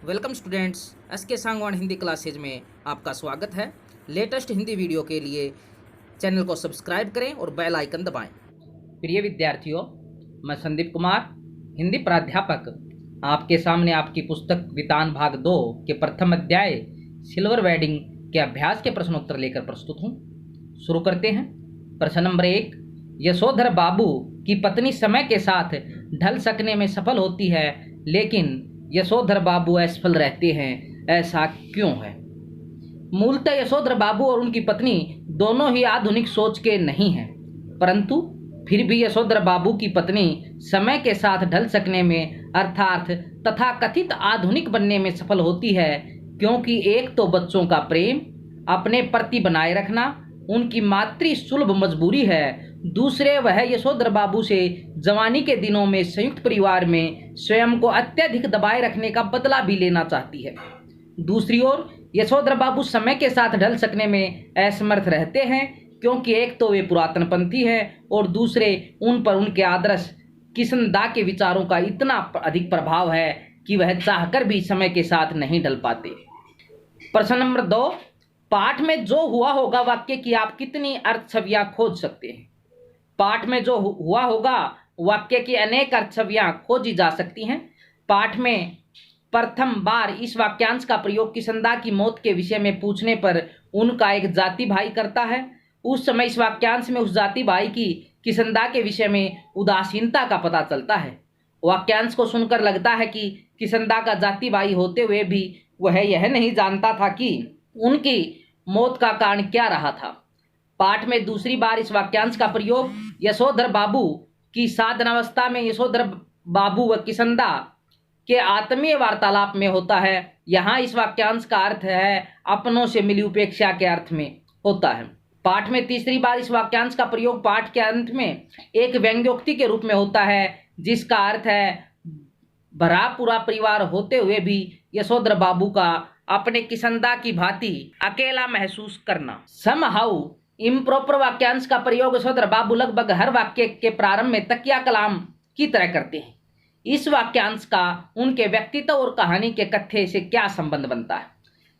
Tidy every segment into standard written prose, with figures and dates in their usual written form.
Welcome students, S के Sangwan Hindi classes में आपका स्वागत है। लेटेस्ट हिंदी वीडियो के लिए चैनल को सब्सक्राइब करें और बेल आइकन दबाएं। प्रिय विद्यार्थियों, मैं संदीप कुमार, हिंदी प्राध्यापक, आपके सामने आपकी पुस्तक वितान भाग 2 के प्रथम अध्याय सिल्वर वेडिंग के अभ्यास के प्रश्नोत्तर लेकर प्रस्तुत हूँ। शुरू करते हैं। प्रश्न नंबर 1, यशोधर बाबू की पत्नी समय के साथ ढल सकने में सफल होती है, लेकिन यशोधर बाबू असफल रहते हैं, ऐसा क्यों है? मूलतः यशोधर बाबू और उनकी पत्नी दोनों ही आधुनिक सोच के नहीं हैं, परंतु फिर भी यशोधर बाबू की पत्नी समय के साथ ढल सकने में अर्थात तथाकथित आधुनिक बनने में सफल होती है, क्योंकि एक तो बच्चों का प्रेम अपने प्रति बनाए रखना उनकी मातृ सुलभ मजबूरी है, दूसरे वह यशोधर बाबू से जवानी के दिनों में संयुक्त परिवार में स्वयं को अत्यधिक दबाए रखने का बदला भी लेना चाहती है। दूसरी ओर यशोधर बाबू समय के साथ ढल सकने में असमर्थ रहते हैं, क्योंकि एक तो वे पुरातनपंथी हैं और दूसरे उन पर उनके आदर्श किशनदा के विचारों का इतना अधिक प्रभाव है कि वह चाहकर भी समय के साथ नहीं ढल पाते। प्रश्न नंबर 2, पाठ में जो हुआ होगा वाक्य की आप कितनी अर्थ छवियां खोज सकते हैं? पाठ में जो हुआ होगा वाक्य की अनेक अर्थ छवियां खोजी जा सकती हैं। पाठ में प्रथम बार इस वाक्यांश का प्रयोग किशनदा की मौत के विषय में पूछने पर उनका एक जाति भाई करता है। उस समय इस वाक्यांश में उस जाति भाई की किशनदा के विषय में उदासीनता का पता चलता है। वाक्यांश को सुनकर लगता है कि किशनदा का जाति भाई होते हुए भी वह यह नहीं जानता था कि उनकी मौत का कारण क्या रहा था। पाठ में दूसरी बार इस वाक्यांश का प्रयोग यशोधर बाबू की साधनावस्था में यशोधर बाबू व किशनदा के आत्मीय वार्तालाप में होता है। यहाँ इस वाक्यांश का अर्थ है अपनों से मिली उपेक्षा के अर्थ में होता है। पाठ में तीसरी बार इस वाक्यांश का प्रयोग पाठ के अंत में एक व्यंग्योक्ति के रूप में होता है, जिसका अर्थ है भरा पूरा परिवार होते हुए भी यशोधर बाबू का अपने किशनदा की भांति अकेला महसूस करना। समहाउ इम्प्रॉपर वाक्यांश का प्रयोग यशोधर बाबू लगभग हर वाक्य के प्रारंभ में तकिया कलाम की तरह करते हैं। इस वाक्यांश का उनके व्यक्तित्व और कहानी के कथ्य से क्या संबंध बनता है?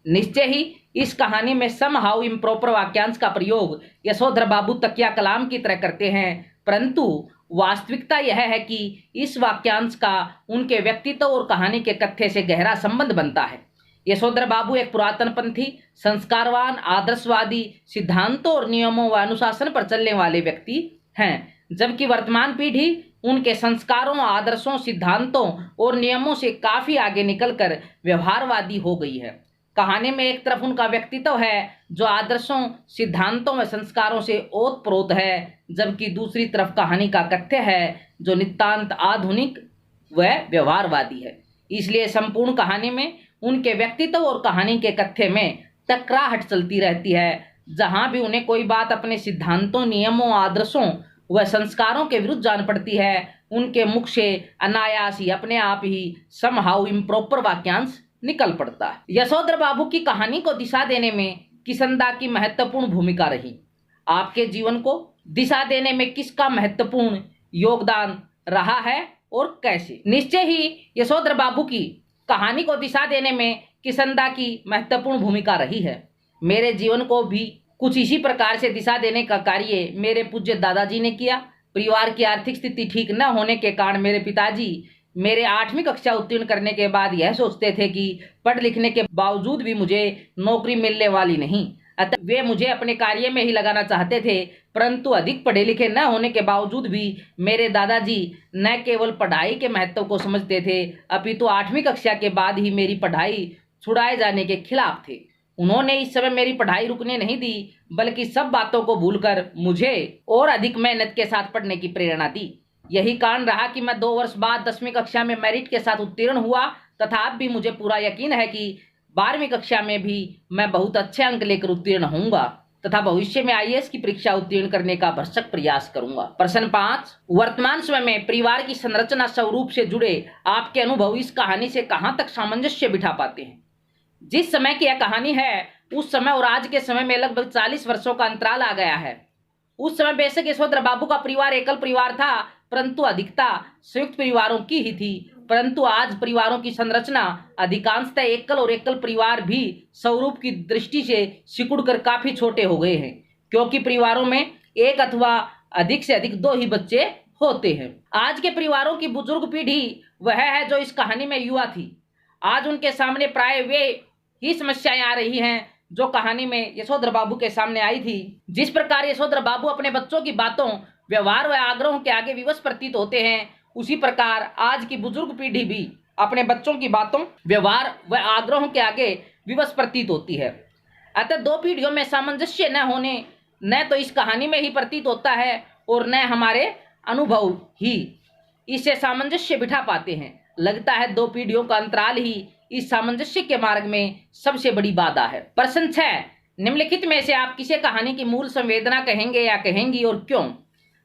निश्चय ही इस कहानी में समहाउ इम्प्रॉपर वाक्यांश का प्रयोग यशोधर बाबू तकिया कलाम की तरह करते हैं, परंतु वास्तविकता यह है कि इस वाक्यांश का उनके व्यक्तित्व और कहानी के कथ्य से गहरा संबंध बनता है। यशोधर बाबू एक पुरातनपंथी, संस्कारवान, आदर्शवादी, सिद्धांतों और नियमों व अनुशासन पर चलने वाले व्यक्ति हैं, जबकि वर्तमान पीढ़ी उनके संस्कारों, आदर्शों, सिद्धांतों और नियमों से काफी आगे निकलकर व्यवहारवादी हो गई है। कहानी में एक तरफ उनका व्यक्तित्व है जो आदर्शों, सिद्धांतों व संस्कारों से ओतप्रोत है, जबकि दूसरी तरफ कहानी का कथ्य है जो नितांत आधुनिक व व्यवहारवादी है। इसलिए संपूर्ण कहानी में उनके व्यक्तित्व और कहानी के कथ्य में टकराहट चलती रहती है। जहां भी उन्हें कोई बात अपने सिद्धांतों, नियमों, आदर्शों व संस्कारों के विरुद्ध जान पड़ती है, उनके मुख से अनायास ही अपने आप ही समहाउ इम्प्रॉपर वाक्यांश निकल पड़ता है। यशोधर बाबू की कहानी को दिशा देने में किशनदा की महत्वपूर्ण भूमिका रही। आपके जीवन को दिशा देने में किसका महत्वपूर्ण योगदान रहा है और कैसे? निश्चय ही यशोधर बाबू की कहानी को दिशा देने में किशनदा की महत्वपूर्ण भूमिका रही है। मेरे जीवन को भी कुछ इसी प्रकार से दिशा देने का कार्य मेरे पूज्य दादाजी ने किया। परिवार की आर्थिक स्थिति ठीक न होने के कारण मेरे पिताजी मेरे 8वीं कक्षा उत्तीर्ण करने के बाद यह सोचते थे कि पढ़ लिखने के बावजूद भी मुझे नौकरी मिलने वाली नहीं, अतः वे मुझे अपने कार्य में ही लगाना चाहते थे। परंतु अधिक पढ़े लिखे न होने के बावजूद भी मेरे दादाजी न केवल पढ़ाई के महत्व को समझते थे, अपितु 8वीं कक्षा के बाद ही मेरी पढ़ाई छुड़ाए जाने के खिलाफ थे। उन्होंने इस समय मेरी पढ़ाई रुकने नहीं दी, बल्कि सब बातों को भूलकर मुझे और अधिक मेहनत के साथ पढ़ने की प्रेरणा दी। यही कारण रहा कि मैं 2 वर्ष बाद 10वीं कक्षा में मेरिट के साथ उत्तीर्ण हुआ, तथा अब भी मुझे पूरा यकीन है कि 12वीं कक्षा में भी मैं बहुत अच्छे अंक लेकर उत्तीर्ण होऊंगा तथा भविष्य में आईएएस की परीक्षा उत्तीर्ण करने का भरसक प्रयास करूंगा। प्रश्न 5, वर्तमान समय में परिवार की संरचना स्वरूप से जुड़े आपके अनुभव इस कहानी से कहां तक सामंजस्य बिठा पाते हैं? जिस समय की यह कहानी है उस समय और आज के समय में लगभग 40 वर्षों का अंतराल आ गया है। उस समय बेशक यशोधर बाबू का परिवार एकल परिवार था, परंतु अधिकता संयुक्त परिवारों की ही थी। परंतु आज परिवारों की संरचना अधिकांशतः एकल और एकल परिवार भी स्वरूप की दृष्टि से सिकुड़कर काफी छोटे हो गए हैं, क्योंकि परिवारों में एक अथवा अधिक से अधिक 2 ही बच्चे होते हैं। आज के परिवारों की बुजुर्ग पीढ़ी वह है जो इस कहानी में युवा थी। आज उनके सामने प्राय वे ही समस्याएं आ रही हैं जो कहानी में यशोधर बाबू के सामने आई थी। जिस प्रकार यशोधर बाबू अपने बच्चों की बातों, व्यवहार व आग्रहों के आगे विवश प्रतीत होते हैं, उसी प्रकार आज की बुजुर्ग पीढ़ी भी अपने बच्चों की बातों, व्यवहार व आग्रहों के आगे विवश प्रतीत होती है। अतः 2 पीढ़ियों में सामंजस्य न होने न तो इस कहानी में ही प्रतीत होता है और न हमारे अनुभव ही इससे सामंजस्य बिठा पाते हैं। लगता है 2 पीढ़ियों का अंतराल ही इस सामंजस्य के मार्ग में सबसे बड़ी बाधा है। प्रश्न 6, निम्नलिखित में से आप किसे कहानी की मूल संवेदना कहेंगे या कहेंगी और क्यों?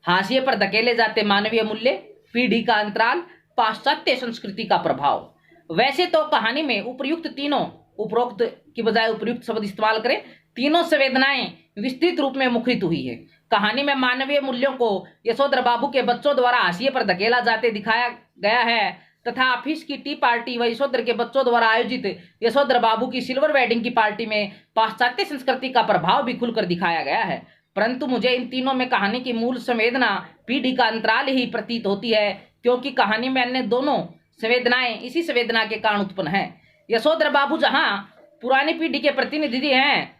हाशिए पर धकेले जाते मानवीय मूल्य, पीढ़ी का अंतराल, पाश्चात्य संस्कृति का प्रभाव। वैसे तो कहानी में उपयुक्त तीनों, उपरोक्त की बजाय उपयुक्त शब्द इस्तेमाल करें, तीनों संवेदनाएं विस्तृत रूप में मुखरित हुई है। कहानी में मानवीय मूल्यों को यशोधर बाबू के बच्चों द्वारा हाशिए पर धकेला जाते दिखाया गया है तथा ऑफिस की टी पार्टी व यशोधर के बच्चों द्वारा आयोजित यशोधर बाबू की सिल्वर वेडिंग की पार्टी में पाश्चात्य संस्कृति का प्रभाव भी खुलकर दिखाया गया है। परंतु मुझे इन तीनों में कहानी की मूल संवेदना पीढ़ी का अंतराल ही प्रतीत होती है, क्योंकि कहानी में अन्य दोनों संवेदनाएं इसी संवेदना के कारण उत्पन्न है। यशोधर बाबू जहां पुरानी पीढ़ी के प्रतिनिधि हैं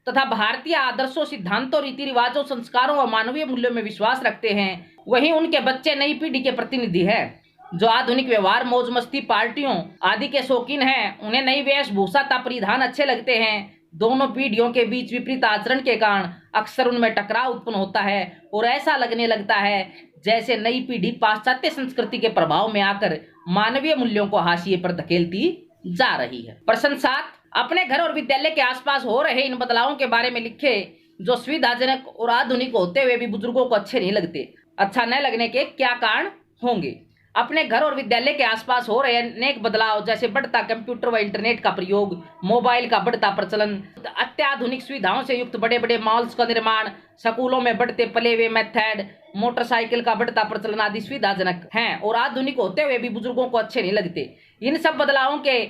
तथा भारतीय आदर्शों, सिद्धांतों, रीति रिवाजों, संस्कारों व मानवीय मूल्यों में विश्वास रखते हैं, वहीं उनके बच्चे नई पीढ़ी के प्रतिनिधि हैं जो आधुनिक व्यवहार, मौज मस्ती, पार्टियों आदि के शौकीन हैं। उन्हें नई वेशभूषा तथा परिधान अच्छे लगते हैं। दोनों पीढ़ियों के बीच विपरीत आचरण के कारण अक्सर उनमें टकराव उत्पन्न होता है और ऐसा लगने लगता है जैसे नई पीढ़ी पाश्चात्य संस्कृति के प्रभाव में आकर मानवीय मूल्यों को हाशिए पर धकेलती जा रही है। प्रश्न 7, अपने घर और विद्यालय के आसपास हो रहे इन बदलावों के बारे में लिखे जो सुविधाजनक और आधुनिक होते हुए भी बुजुर्गों को अच्छे नहीं लगते। अच्छा न लगने के क्या कारण होंगे? अपने घर और विद्यालय के आसपास हो रहे अनेक बदलाव, जैसे बढ़ता कंप्यूटर व इंटरनेट का प्रयोग, मोबाइल का बढ़ता प्रचलन, अत्याधुनिक सुविधाओं से युक्त बड़े बड़े मॉल्स का निर्माण, स्कूलों में बढ़ते प्ले वे मेथड, मोटरसाइकिल का बढ़ता प्रचलन आदि सुविधाजनक हैं और आधुनिक होते हुए भी बुजुर्गों को अच्छे नहीं लगते। इन सब बदलावों के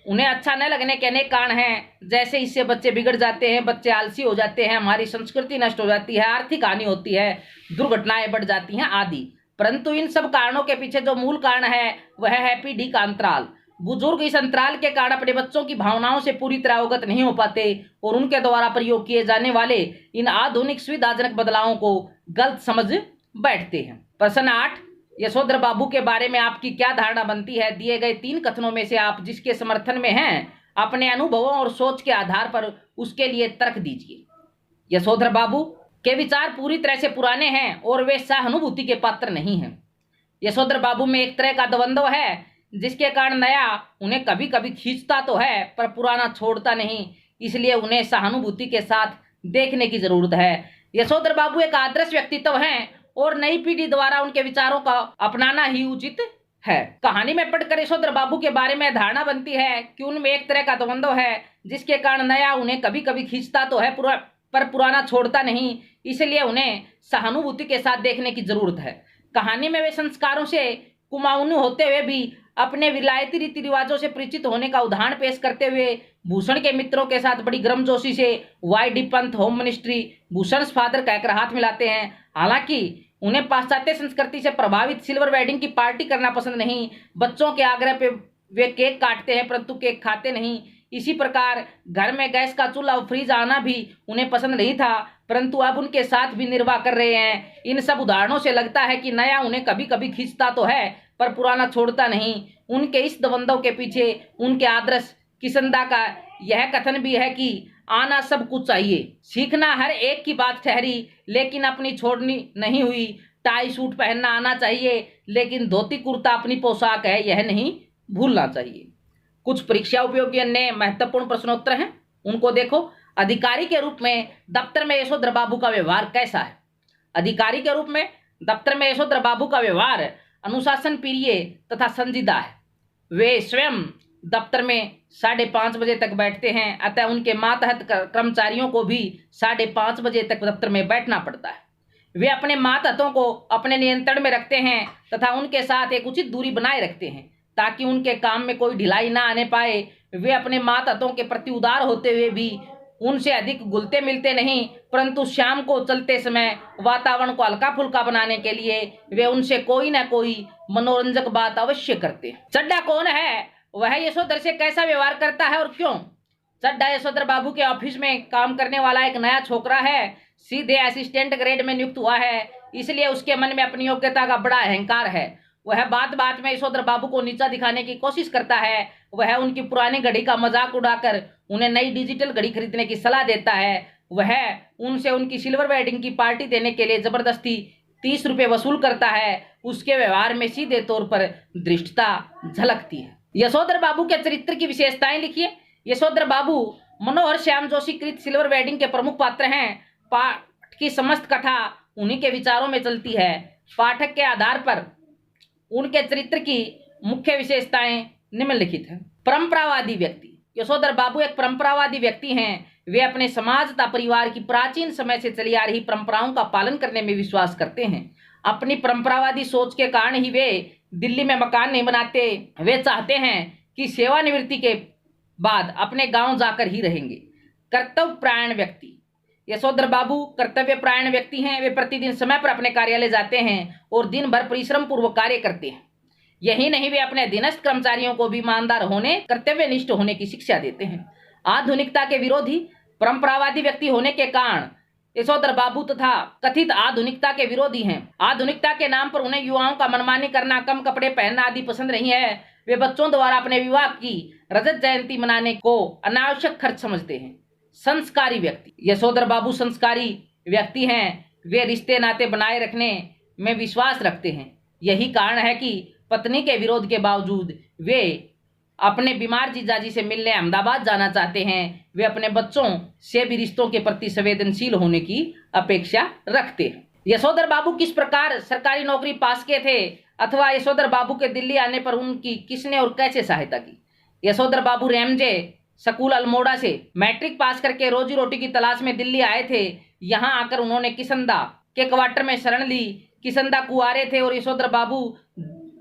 उन्हें अच्छा न लगने के अनेक कारण हैं, जैसे इससे बच्चे बिगड़ जाते हैं, बच्चे आलसी हो जाते हैं, हमारी संस्कृति नष्ट हो जाती है, आर्थिक हानि होती है, दुर्घटनाएं बढ़ जाती हैं आदि। परंतु इन सब कारणों के पीछे जो मूल कारण है वह है पीढ़ी का अंतराल। बुजुर्ग इस अंतराल के कारण अपने बच्चों की भावनाओं से पूरी तरह अवगत नहीं हो पाते और उनके द्वारा प्रयोग किए जाने वाले इन आधुनिक सुविधाजनक बदलावों को गलत समझ बैठते हैं। प्रश्न 8, यशोधर बाबू के बारे में आपकी क्या धारणा बनती है? दिए गए 3 कथनों में से आप जिसके समर्थन में हैं, अपने अनुभवों और सोच के आधार पर उसके लिए तर्क दीजिए। यशोधर बाबू के विचार पूरी तरह से पुराने हैं और वे सहानुभूति के पात्र नहीं हैं। यशोधर बाबू में एक तरह का द्वंद्व है जिसके कारण नया उन्हें कभी कभी खींचता तो है पर पुराना छोड़ता नहीं, इसलिए उन्हें सहानुभूति के साथ देखने की जरूरत है। यशोधर बाबू एक आदर्श व्यक्तित्व हैं और नई पीढ़ी द्वारा उनके विचारों का अपनाना ही उचित है। कहानी में पढ़कर यशोधर बाबू के बारे में धारणा बनती है कि उनमें एक तरह का द्वंद्व है जिसके कारण नया उन्हें कभी कभी खींचता तो है पर पुराना छोड़ता नहीं, इसलिए उन्हें सहानुभूति के साथ देखने की जरूरत है। कहानी में वे संस्कारों से कुमाऊनी होते हुए भी अपने विलायती रीति रिवाजों से परिचित होने का उदाहरण पेश करते हुए भूषण के मित्रों के साथ बड़ी गर्मजोशी से वाईडी पंथ, होम मिनिस्ट्री, भूषण फादर कहकर हाथ मिलाते हैं। हालांकि उन्हें पाश्चात्य संस्कृति से प्रभावित सिल्वर वेडिंग की पार्टी करना पसंद नहीं। बच्चों के आग्रह पे वे केक काटते हैं परंतु केक खाते नहीं। इसी प्रकार घर में गैस का चूल्हा और फ्रिज आना भी उन्हें पसंद नहीं था, परंतु अब उनके साथ भी निर्वाह कर रहे हैं। इन सब उदाहरणों से लगता है कि नया उन्हें कभी कभी खींचता तो है पर पुराना छोड़ता नहीं। उनके इस द्वंद्व के पीछे उनके आदर्श किसंदा का यह कथन भी है कि आना सब कुछ चाहिए, सीखना हर एक की बात ठहरी, लेकिन अपनी छोड़नी नहीं हुई। टाई सूट पहनना आना चाहिए, लेकिन धोती कुर्ता अपनी पोशाक है, यह नहीं भूलना चाहिए। कुछ परीक्षा उपयोगी अन्य महत्वपूर्ण प्रश्नोत्तर हैं, उनको देखो। अधिकारी के रूप में दफ्तर में यशोधर बाबू का व्यवहार कैसा है? अधिकारी के रूप में दफ्तर में यशोधर बाबू का व्यवहार अनुशासन प्रिय तथा संजीदा है। वे स्वयं दफ्तर में 5:30 बजे तक बैठते हैं, अतः उनके मातहत कर्मचारियों को भी 5:30 बजे तक दफ्तर में बैठना पड़ता है। वे अपने मातहतों को अपने नियंत्रण में रखते हैं तथा उनके साथ एक उचित दूरी बनाए रखते हैं। ताकि उनके काम में कोई ढिलाई ना आने पाए। वे अपने मातहतों के प्रति उदार होते हुए भी उनसे अधिक घुलते मिलते नहीं, परंतु शाम को चलते समय वातावरण को हल्का फुल्का बनाने के लिए वे उनसे कोई ना कोई मनोरंजक बात अवश्य करते। चड्ढा कौन है, वह यशोधर से कैसा व्यवहार करता है और क्यों? चड्ढा यशोधर बाबू के ऑफिस में काम करने वाला एक नया छोकरा है। सीधे असिस्टेंट ग्रेड में नियुक्त हुआ है, इसलिए उसके मन में अपनी योग्यता का बड़ा अहंकार है। वह बात बात में यशोधर बाबू को नीचा दिखाने की कोशिश करता है। वह उनकी पुरानी घड़ी का मजाक उड़ाकर उन्हें नई डिजिटल घड़ी खरीदने की सलाह देता है। वह उनसे उनकी सिल्वर वेडिंग की पार्टी देने के लिए जबरदस्ती 30 रुपये वसूल करता है। उसके व्यवहार में सीधे तौर पर धृष्टता झलकती है। यशोधर बाबू के चरित्र की विशेषताएं लिखिए। यशोधर बाबू मनोहर श्याम जोशी कृत सिल्वर वेडिंग के प्रमुख पात्र हैं। पाठ की समस्त कथा उन्हीं के विचारों में चलती है। पाठक के आधार पर उनके चरित्र की मुख्य विशेषताएं निम्नलिखित हैं। परंपरावादी व्यक्ति। यशोधर बाबू एक परंपरावादी व्यक्ति हैं। वे अपने समाज तथा परिवार की प्राचीन समय से चली आ रही परंपराओं का पालन करने में विश्वास करते हैं। अपनी परंपरावादी सोच के कारण ही वे दिल्ली में मकान नहीं बनाते। वे चाहते हैं कि सेवानिवृत्ति के बाद अपने गांव जाकर ही रहेंगे। कर्तव्यपरायण व्यक्ति। यशोधर बाबू कर्तव्यपरायण व्यक्ति हैं। वे प्रतिदिन समय पर अपने कार्यालय जाते हैं और दिन भर परिश्रम पूर्वक कार्य करते हैं। यही नहीं, वे अपने अधीनस्थ कर्मचारियों को भी ईमानदार होने, कर्तव्यनिष्ठ होने की शिक्षा देते हैं। आधुनिकता के विरोधी। परंपरावादी व्यक्ति होने के कारण यशोधर बाबू तथा कथित आधुनिकता के विरोधी हैं। आधुनिकता के नाम पर उन्हें युवाओं का मनमानी करना, कम कपड़े पहनना आदि पसंद नहीं है। वे बच्चों द्वारा अपने विवाह की रजत जयंती मनाने को अनावश्यक खर्च समझते हैं। संस्कारी व्यक्ति। यशोधर बाबू संस्कारी व्यक्ति हैं। वे रिश्ते नाते बनाए रखने में विश्वास रखते हैं। यही कारण है कि पत्नी के विरोध के बावजूद वे अपने बीमार जीजाजी से मिलने अहमदाबाद जाना चाहते हैं। वे अपने बच्चों से भी रिश्तों के प्रति संवेदनशील होने की अपेक्षा रखते हैं। यशोधर बाबू किस प्रकार सरकारी नौकरी पास किए थे, अथवा यशोधर बाबू के दिल्ली आने पर उनकी किसने और कैसे सहायता की? यशोधर बाबू रेमजे स्कूल अल्मोड़ा से मैट्रिक पास करके रोजी रोटी की तलाश में दिल्ली आए थे। यहाँ आकर उन्होंने किसंदा के क्वार्टर में शरण ली। किसंदा कुंवारे थे और यशोधर बाबू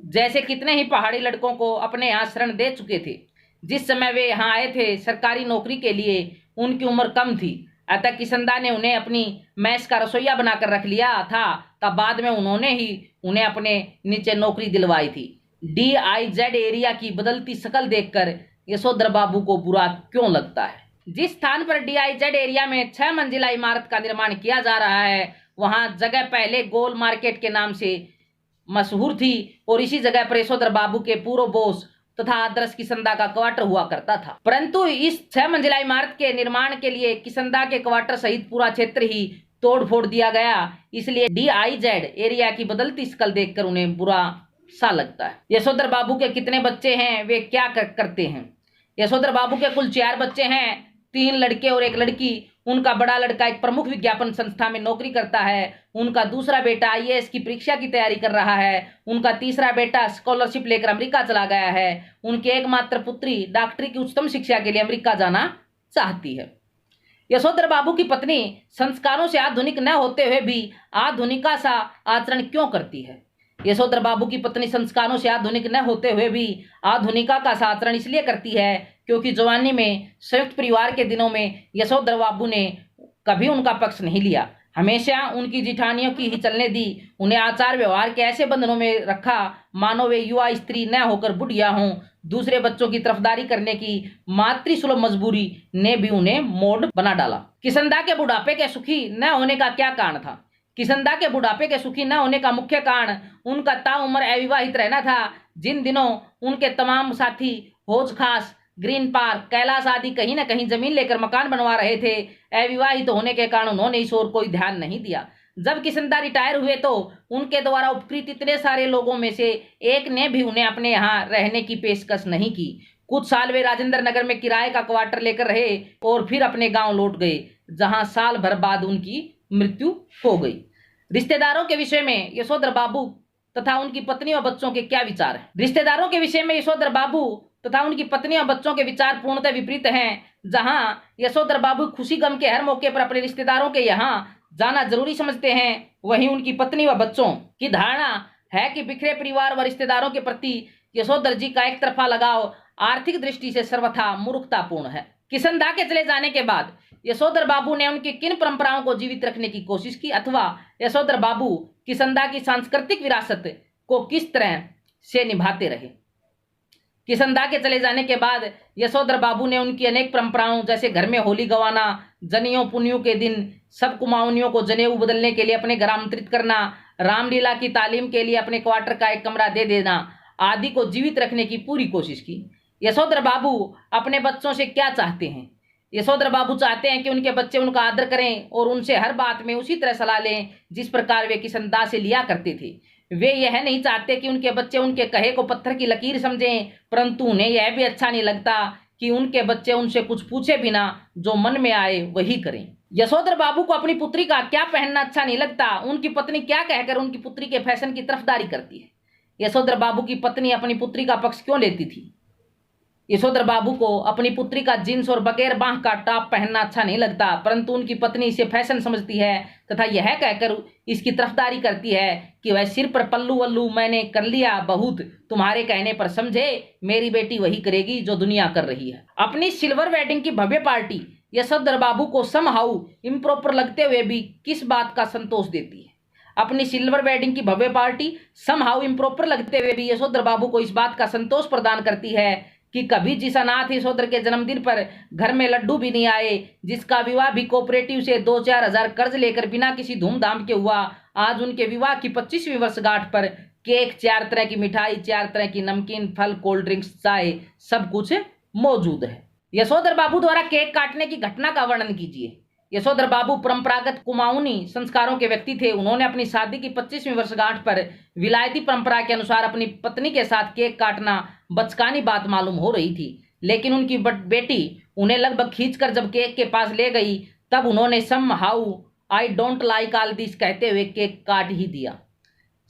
जैसे कितने ही पहाड़ी लड़कों को अपने यहाँ शरण दे चुके थे। जिस समय वे यहाँ आए थे सरकारी नौकरी के लिए उनकी उम्र कम थी, अतः किसंदा ने उन्हें अपनी मैस का रसोईया बनाकर रख लिया था। तब बाद में उन्होंने ही उन्हें अपने नीचे नौकरी दिलवाई थी। DIZ एरिया की बदलती शक्ल देखकर यशोधर बाबू को बुरा क्यों लगता है? जिस स्थान पर DIZ एरिया में 6 मंजिला इमारत का निर्माण किया जा रहा है, वहां जगह पहले गोल मार्केट के नाम से मशहूर थी और इसी जगह पर यशोधर बाबू के पूर्व बॉस तथा आदर्श किसंदा का क्वार्टर हुआ करता था। परंतु इस 6 मंजिला इमारत के निर्माण के लिए किसंदा के क्वार्टर सहित पूरा क्षेत्र ही तोड़ फोड़ दिया गया। इसलिए DIZ एरिया की बदलती शक्ल देखकर उन्हें बुरा सा लगता है। यशोधर बाबू के कितने बच्चे हैं, वे क्या करते हैं? यशोधर बाबू के कुल 4 बच्चे हैं, 3 लड़के और 1 लड़की। उनका बड़ा लड़का एक प्रमुख विज्ञापन संस्था में नौकरी करता है। उनका दूसरा बेटा IAS की परीक्षा की तैयारी कर रहा है। उनका तीसरा बेटा स्कॉलरशिप लेकर अमेरिका चला गया है। उनकी एकमात्र पुत्री डॉक्टरी की उच्चतम शिक्षा के लिए अमेरिका जाना चाहती है। यशोधर बाबू की पत्नी संस्कारों से आधुनिक न होते हुए भी आधुनिका सा आचरण क्यों करती है? यशोधर बाबू की पत्नी संस्कारों से आधुनिक न होते हुए भी आधुनिका का आचरण इसलिए करती है क्योंकि जवानी में संयुक्त परिवार के दिनों में यशोधर बाबू ने कभी उनका पक्ष नहीं लिया। हमेशा उनकी जिठानियों की ही चलने दी। उन्हें आचार व्यवहार के ऐसे बंधनों में रखा मानो वे युवा स्त्री न होकर बुढ़िया हों। दूसरे बच्चों की तरफदारी करने की मातृसुलभ मजबूरी ने भी उन्हें मोड़ बना डाला। किसंदा के बुढ़ापे के सुखी न होने का क्या कारण था? किसंदा के बुढ़ापे के सुखी न होने का मुख्य कारण उनका ताउम्र अविवाहित रहना था। जिन दिनों उनके तमाम साथी हौज खास, ग्रीन पार्क, कैलाश आदि कहीं न कहीं जमीन लेकर मकान बनवा रहे थे, अविवाहित होने के कारण उन्होंने इस ओर कोई ध्यान नहीं दिया। जब किसंदा रिटायर हुए तो उनके द्वारा उपकृत इतने सारे लोगों में से एक ने भी उन्हें अपने यहाँ रहने की पेशकश नहीं की। कुछ साल वे राजेंद्र नगर में किराए का क्वार्टर लेकर रहे और फिर अपने गांव लौट गए, जहां साल भर बाद उनकी मृत्यु हो गई। रिश्तेदारों के विषय में यशोधर बाबू तथा उनकी पत्नी और बच्चों के क्या विचार हैं? रिश्तेदारों के विषय में यशोधर बाबू तथा उनकी पत्नी और बच्चों के विचार पूर्णतः विपरीत हैं। जहां यशोधर बाबू खुशी गम के हर मौके पर अपने रिश्तेदारों के यहाँ जाना जरूरी समझते हैं, वहीं उनकी पत्नी व बच्चों की धारणा है कि बिखरे परिवार व रिश्तेदारों के प्रति यशोधर जी का एक तरफा लगाव आर्थिक दृष्टि से सर्वथा मूर्खतापूर्ण है। किशन-दा के चले जाने के बाद यशोधर बाबू ने उनकी किन परंपराओं को जीवित रखने की कोशिश की अथवा यशोधर बाबू किशन-दा की सांस्कृतिक विरासत को किस तरह से निभाते रहे। किशन-दा के चले जाने के बाद यशोधर बाबू ने उनकी अनेक परंपराओं जैसे घर में होली गवाना, जनेऊ पुनियों के दिन सब कुमाऊनियों को जनेऊ बदलने के लिए अपने घर आमंत्रित करना, रामलीला की तालीम के लिए अपने क्वार्टर का एक कमरा दे देना आदि को जीवित रखने की पूरी कोशिश की। यशोधर बाबू अपने बच्चों से क्या चाहते हैं? यशोधर बाबू चाहते हैं कि उनके बच्चे उनका आदर करें और उनसे हर बात में उसी तरह सलाह लें जिस प्रकार वे किशन-दा से लिया करते थे। वे यह नहीं चाहते कि उनके बच्चे उनके कहे को पत्थर की लकीर समझें, परंतु उन्हें यह भी अच्छा नहीं लगता कि उनके बच्चे उनसे कुछ पूछे बिना जो मन में आए वही करें। यशोधर बाबू को अपनी पुत्री का क्या पहनना अच्छा नहीं लगता, उनकी पत्नी क्या कहकर उनकी पुत्री के फैशन की तरफदारी करती है। यशोधर बाबू की पत्नी अपनी पुत्री का पक्ष क्यों लेती थी? यशोधर बाबू को अपनी पुत्री का जींस और बगैर बांह का टॉप पहनना अच्छा नहीं लगता, परंतु उनकी पत्नी इसे फैशन समझती है तथा यह कहकर इसकी तरफदारी करती है कि वह सिर पर पल्लू वल्लू मैंने कर लिया बहुत, तुम्हारे कहने पर समझे, मेरी बेटी वही करेगी जो दुनिया कर रही है। अपनी सिल्वर वेडिंग की भव्य पार्टी यशोधर बाबू को समहाउ इम्प्रॉपर लगते हुए भी किस बात का संतोष देती है? अपनी सिल्वर वेडिंग की भव्य पार्टी समहाउ इम्प्रॉपर लगते हुए भी यशोधर बाबू को इस बात का संतोष प्रदान करती है कि कभी जिस अनाथ यशोधर के जन्मदिन पर घर में लड्डू भी नहीं आए, जिसका विवाह भी कोऑपरेटिव से 2-4 हजार कर्ज लेकर बिना किसी धूमधाम के हुआ, आज उनके विवाह की 25वीं वर्षगांठ पर केक, 4 तरह की मिठाई, 4 तरह की नमकीन, फल, कोल्ड ड्रिंक्स, चाय सब कुछ मौजूद है। यशोधर बाबू द्वारा केक काटने की घटना का वर्णन कीजिए। यशोधर बाबू परंपरागत कुमाऊनी संस्कारों के व्यक्ति थे। उन्होंने अपनी शादी की 25वीं वर्षगांठ पर विलायती परंपरा के अनुसार अपनी पत्नी के साथ केक काटना बचकानी बात मालूम हो रही थी, लेकिन उनकी बेटी उन्हें लगभग खींचकर जब केक के पास ले गई तब उन्होंने somehow I don't like all this कहते हुए केक काट ही दिया।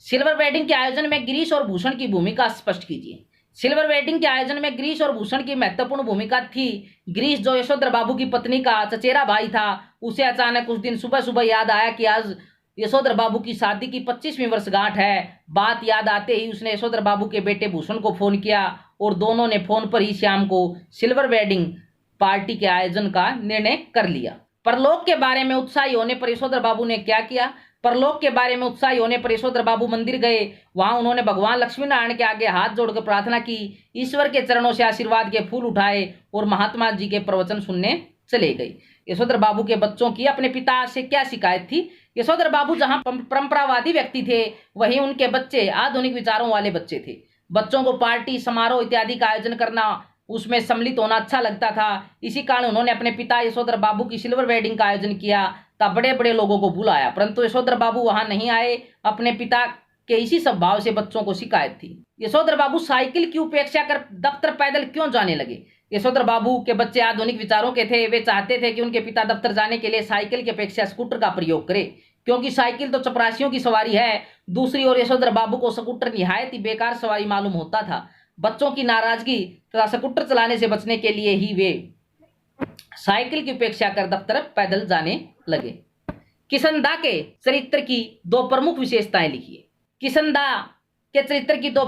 सिल्वर वेडिंग के आयोजन में गिरीश और भूषण की भूमिका स्पष्ट कीजिए। सिल्वर वेडिंग के आयोजन में गिरीश और भूषण की महत्वपूर्ण भूमिका थी। गिरीश जो यशोधर बाबू की पत्नी का चचेरा भाई था, उसे अचानक उस दिन सुबह सुबह याद आया कि आज यशोधर बाबू की शादी की 25वीं वर्षगांठ है। बात याद आते ही उसने यशोधर बाबू के बेटे भूषण को फोन किया और दोनों ने फोन पर ही शाम को सिल्वर वेडिंग पार्टी के आयोजन का निर्णय कर लिया। परलोक के बारे में उत्साही होने पर यशोधर बाबू ने क्या किया? परलोक के बारे में उत्साही होने पर यशोधर बाबू मंदिर गए। वहां उन्होंने भगवान लक्ष्मी नारायण के आगे हाथ जोड़कर प्रार्थना की, ईश्वर के चरणों से आशीर्वाद के फूल उठाए और महात्मा जी के प्रवचन सुनने चले गए। यशोधर बाबू के बच्चों की अपने पिता से क्या शिकायत थी? यशोधर बाबू जहां परंपरावादी व्यक्ति थे, वहीं उनके बच्चे आधुनिक विचारों वाले बच्चे थे। बच्चों को पार्टी, समारोह इत्यादि का आयोजन करना, उसमें सम्मिलित होना अच्छा लगता था। इसी कारण उन्होंने अपने पिता यशोधर बाबू की सिल्वर वेडिंग का आयोजन किया, तब बड़े बड़े लोगों को बुलाया, परंतु यशोधर बाबू वहां नहीं आए। अपने पिता के इसी स्वभाव से बच्चों को शिकायत थी। यशोधर बाबू साइकिल की उपेक्षा कर दफ्तर पैदल क्यों जाने लगे? यशोधर बाबू के बच्चे आधुनिक विचारों के थे। वे चाहते थे कि उनके पिता दफ्तर जाने के लिए साइकिल की अपेक्षा स्कूटर का प्रयोग करें, क्योंकि साइकिल तो चपरासियों की सवारी है। दूसरी ओर यशोधर बाबू को स्कूटर निहायत ही बेकार सवारी मालूम होता था। बच्चों की नाराजगी तथा स्कूटर चलाने से बचने के लिए ही वे साइकिल की उपेक्षा कर दफ्तर पैदल जाने लगे। किशन-दा के चरित्र की 2 प्रमुख विशेषताएं लिखिए। किशन-दा के चरित्र की 2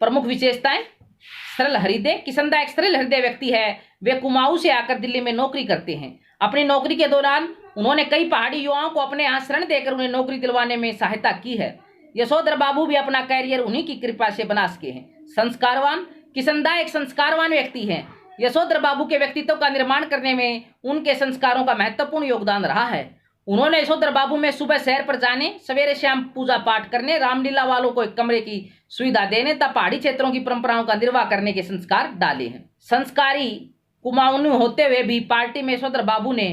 प्रमुख विशेषताएं। सरल हृदय। किशन-दा एक सरल हृदय व्यक्ति है। वे कुमाऊं से आकर दिल्ली में नौकरी करते हैं। अपनी नौकरी के दौरान उन्होंने कई पहाड़ी युवाओं को अपने यहाँ शरण देकर उन्हें नौकरी दिलवाने में सहायता की है। यशोधर बाबू भी अपना कैरियर उन्हीं की कृपा से बना सके हैं। संस्कारवान। किशन-दा एक संस्कारवान व्यक्ति है। यशोधर बाबू के व्यक्तित्व का निर्माण करने में उनके संस्कारों का महत्वपूर्ण योगदान रहा है। उन्होंने यशोधर बाबू में सुबह सैर पर जाने, सवेरे शाम पूजा पाठ करने, रामलीला वालों को एक कमरे की सुविधा देने तथा पहाड़ी क्षेत्रों की परंपराओं का निर्वाह करने के संस्कार डाले हैं। संस्कारी कुमाऊनी होते हुए भी पार्टी में यशोधर बाबू ने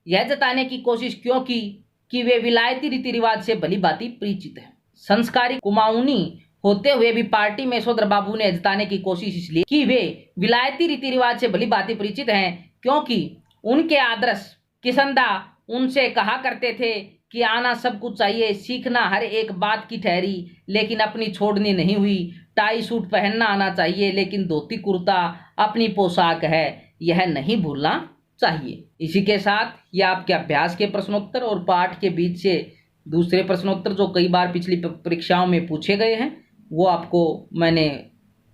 यह जताने की कोशिश क्यों की कि वे विलायती रीति रिवाज से भली भांति परिचित हैं। संस्कारी कुमाऊनी होते हुए भी पार्टी में यशोधर बाबू ने जताने की कोशिश इसलिए कि वे विलायती रीति रिवाज से भली भांति परिचित हैं, क्योंकि उनके आदर्श किशन-दा उनसे कहा करते थे कि आना सब कुछ चाहिए, सीखना हर एक बात की ठहरी, लेकिन अपनी छोड़नी नहीं हुई। टाई सूट पहनना आना चाहिए, लेकिन धोती कुर्ता अपनी पोशाक है, यह नहीं भूलना चाहिए। इसी के साथ ये आपके अभ्यास के प्रश्नोत्तर और पाठ के बीच से दूसरे प्रश्नोत्तर जो कई बार पिछली परीक्षाओं में पूछे गए हैं, वो आपको मैंने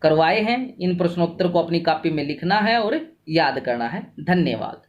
करवाए हैं। इन प्रश्नोत्तर को अपनी कॉपी में लिखना है और याद करना है। धन्यवाद।